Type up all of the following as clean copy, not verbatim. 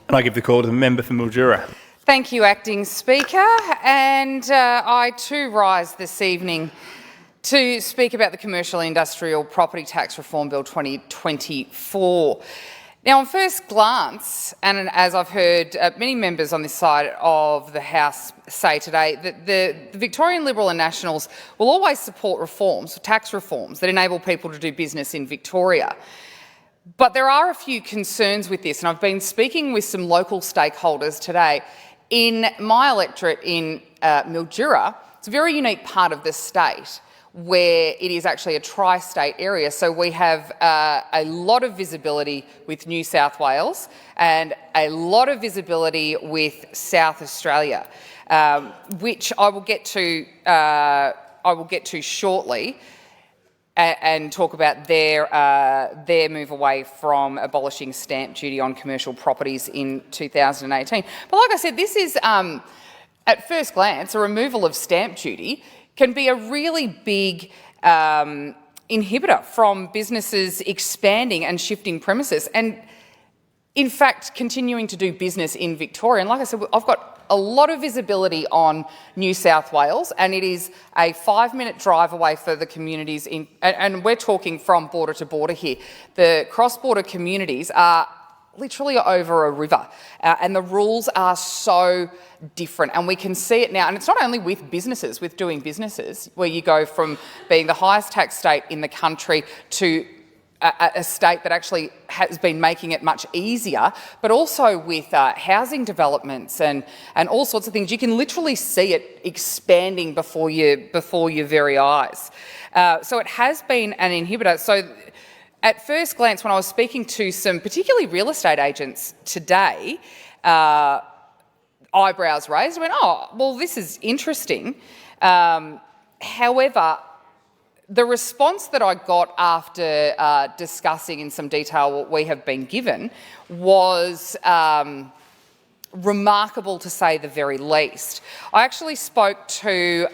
And I give the call to the member for Mildura. Thank you, Acting Speaker. And I too rise this evening to speak about the Commercial Industrial Property Tax Reform Bill 2024. Now, on first glance, and as I've heard many members on this side of the House say today, that the Victorian Liberal and Nationals will always support reforms, tax reforms, that enable people to do business in Victoria. But there are a few concerns with this, and I've been speaking with some local stakeholders today. In my electorate in Mildura, it's a very unique part of the state where it is actually a tri-state area. So we have a lot of visibility with New South Wales and a lot of visibility with South Australia, which I will get to shortly, and talk about their move away from abolishing stamp duty on commercial properties in 2018. But like I said, this is, at first glance, a removal of stamp duty can be a really big inhibitor from businesses expanding and shifting premises and, in fact, continuing to do business in Victoria. And like I said, I've got a lot of visibility on New South Wales, and it is a 5-minute drive away for the communities in, and we're talking from border to border here. The cross-border communities are literally over a river, and the rules are so different, and we can see it now. And it's not only with businesses, with doing businesses, where you go from being the highest tax state in the country to a state that actually has been making it much easier, but also with housing developments and all sorts of things. You can literally see it expanding before your very eyes. So it has been an inhibitor. So at first glance, when I was speaking to some particularly real estate agents today, eyebrows raised. I went, oh, well, this is interesting. However, the response that I got after discussing in some detail what we have been given was remarkable, to say the very least. I actually spoke to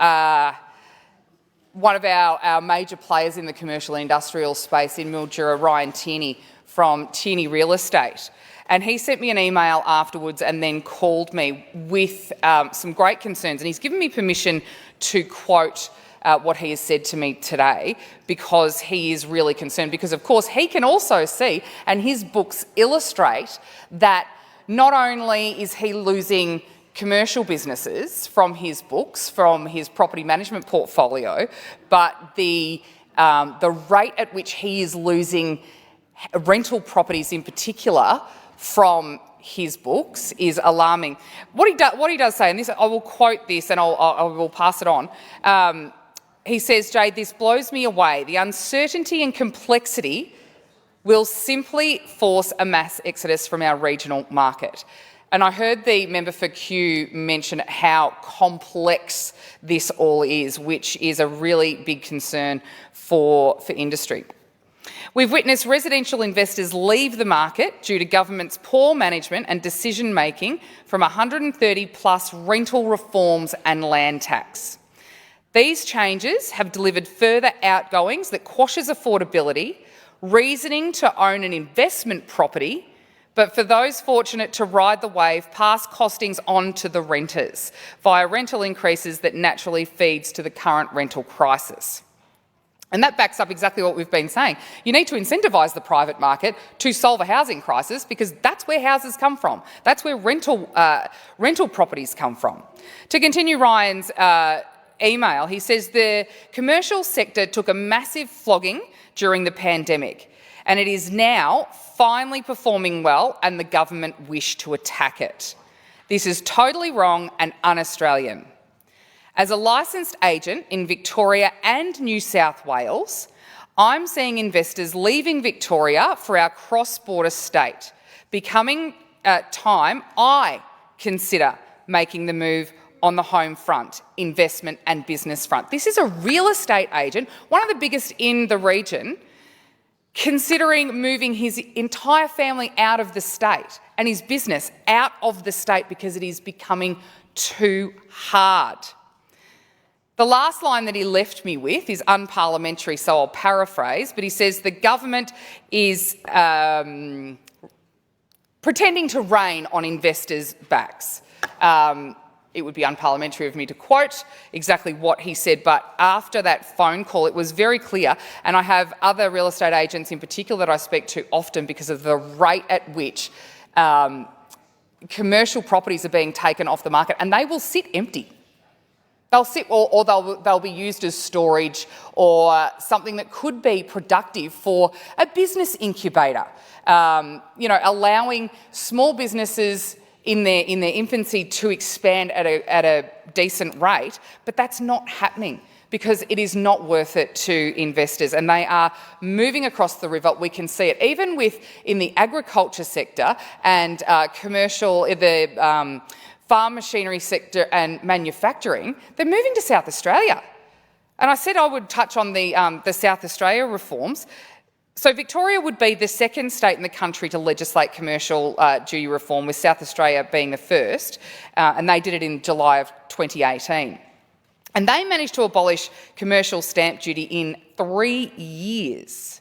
one of our major players in the commercial and industrial space in Mildura, Ryan Tierney from Tierney Real Estate. And he sent me an email afterwards and then called me with some great concerns. And he's given me permission to quote what he has said to me today, because he is really concerned. Because, of course, he can also see, and his books illustrate, that not only is he losing commercial businesses from his books, from his property management portfolio, but the rate at which he is losing rental properties in particular from his books is alarming. What he does say, and this, I will quote this and I will pass it on. He says, Jade, this blows me away. The uncertainty and complexity will simply force a mass exodus from our regional market. And I heard the member for Kew mention how complex this all is, which is a really big concern for industry. We've witnessed residential investors leave the market due to government's poor management and decision-making from 130-plus rental reforms and land tax. These changes have delivered further outgoings that quashes affordability, reasoning to own an investment property, but for those fortunate to ride the wave, pass costings on to the renters via rental increases that naturally feeds to the current rental crisis. And that backs up exactly what we've been saying. You need to incentivise the private market to solve a housing crisis, because that's where houses come from. That's where rental properties come from. To continue Ryan's email, he says the commercial sector took a massive flogging during the pandemic, and it is now finally performing well, and the government wish to attack it. This is totally wrong and un-Australian. As a licensed agent in Victoria and New South Wales, I'm seeing investors leaving Victoria for our cross-border state, becoming time I consider making the move on the home front, investment and business front. This is a real estate agent, one of the biggest in the region, considering moving his entire family out of the state and his business out of the state because it is becoming too hard. The last line that he left me with is unparliamentary, so I'll paraphrase, but he says the government is pretending to rain on investors' backs. It would be unparliamentary of me to quote exactly what he said, but after that phone call, it was very clear, and I have other real estate agents in particular that I speak to often because of the rate at which commercial properties are being taken off the market, and they will sit empty. They'll sit, or they'll be used as storage or something that could be productive for a business incubator. Allowing small businesses in their infancy to expand at a decent rate, but that's not happening because it is not worth it to investors, and they are moving across the river. We can see it even in the agriculture sector and farm machinery sector and manufacturing. They're moving to South Australia, and I said I would touch on the South Australia reforms. So Victoria would be the second state in the country to legislate commercial duty reform, with South Australia being the first, and they did it in July of 2018. And they managed to abolish commercial stamp duty in 3 years.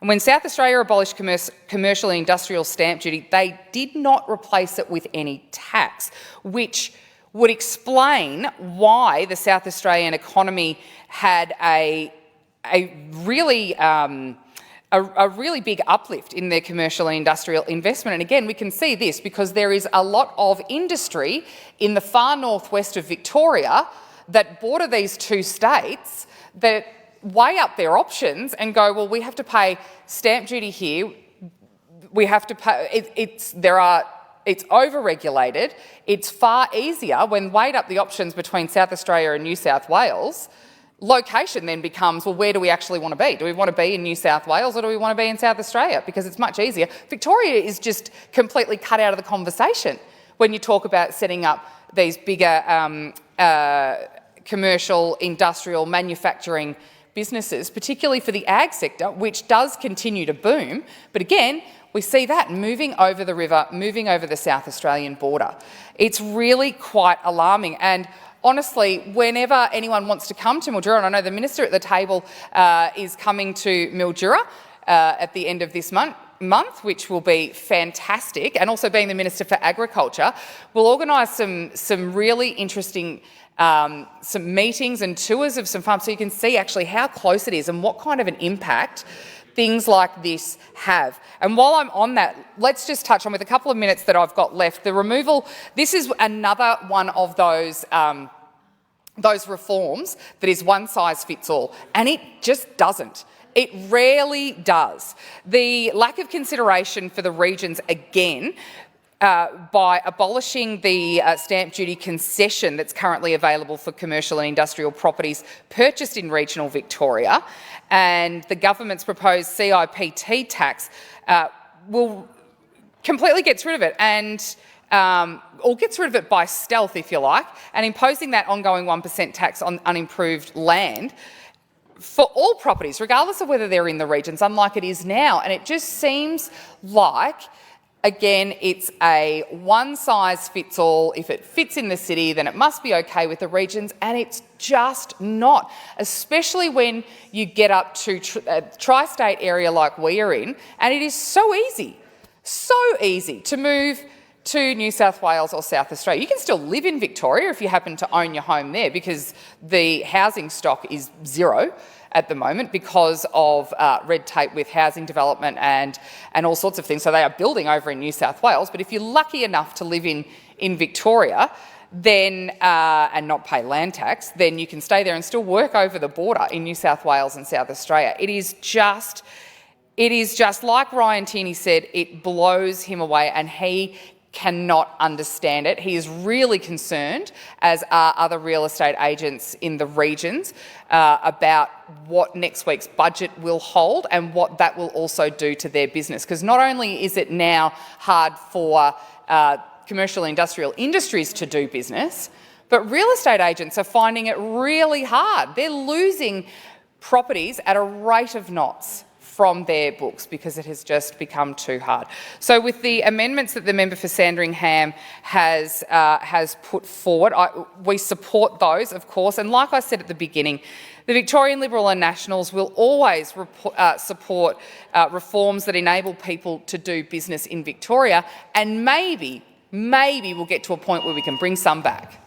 And when South Australia abolished commercial and industrial stamp duty, they did not replace it with any tax, which would explain why the South Australian economy had a really big uplift in their commercial and industrial investment. And again, we can see this because there is a lot of industry in the far northwest of Victoria that border these two states that weigh up their options and go, well, we have to pay stamp duty here. We have to pay. It's over-regulated. It's far easier when weighed up the options between South Australia and New South Wales. Location then becomes, well, where do we actually want to be? Do we want to be in New South Wales or do we want to be in South Australia? Because it's much easier. Victoria is just completely cut out of the conversation when you talk about setting up these bigger commercial, industrial, manufacturing businesses, particularly for the ag sector, which does continue to boom. But again, we see that moving over the river, moving over the South Australian border. It's really quite alarming. And honestly, whenever anyone wants to come to Mildura, and I know the Minister at the table is coming to Mildura at the end of this month, which will be fantastic, and also being the Minister for Agriculture, we'll organise some really interesting some meetings and tours of some farms so you can see actually how close it is and what kind of an impact things like this have. And while I'm on that, let's just touch on, with a couple of minutes that I've got left, the removal. This is another one of those reforms that is one size fits all, and it just doesn't. It rarely does. The lack of consideration for the regions, again, by abolishing the stamp duty concession that's currently available for commercial and industrial properties purchased in regional Victoria, and the government's proposed CIPT tax will completely get rid of it, and or gets rid of it by stealth, if you like, and imposing that ongoing 1% tax on unimproved land for all properties, regardless of whether they're in the regions, unlike it is now. And it just seems like, again, it's a one-size-fits-all. If it fits in the city, then it must be okay with the regions, and it's just not, especially when you get up to a tri-state area like we are in, and it is so easy to move to New South Wales or South Australia. You can still live in Victoria if you happen to own your home there, because the housing stock is zero at the moment because of red tape with housing development and all sorts of things. So they are building over in New South Wales. But if you're lucky enough to live in Victoria, then and not pay land tax, then you can stay there and still work over the border in New South Wales and South Australia. It is just like Ryan Tierney said, it blows him away, and he cannot understand it. He is really concerned, as are other real estate agents in the regions, about what next week's budget will hold and what that will also do to their business. Because not only is it now hard for commercial and industrial industries to do business, but real estate agents are finding it really hard. They're losing properties at a rate of knots from their books because it has just become too hard. So with the amendments that the member for Sandringham has put forward, we support those, of course, and like I said at the beginning, The Victorian Liberal and Nationals will always support reforms that enable people to do business in Victoria, and maybe we'll get to a point where we can bring some back.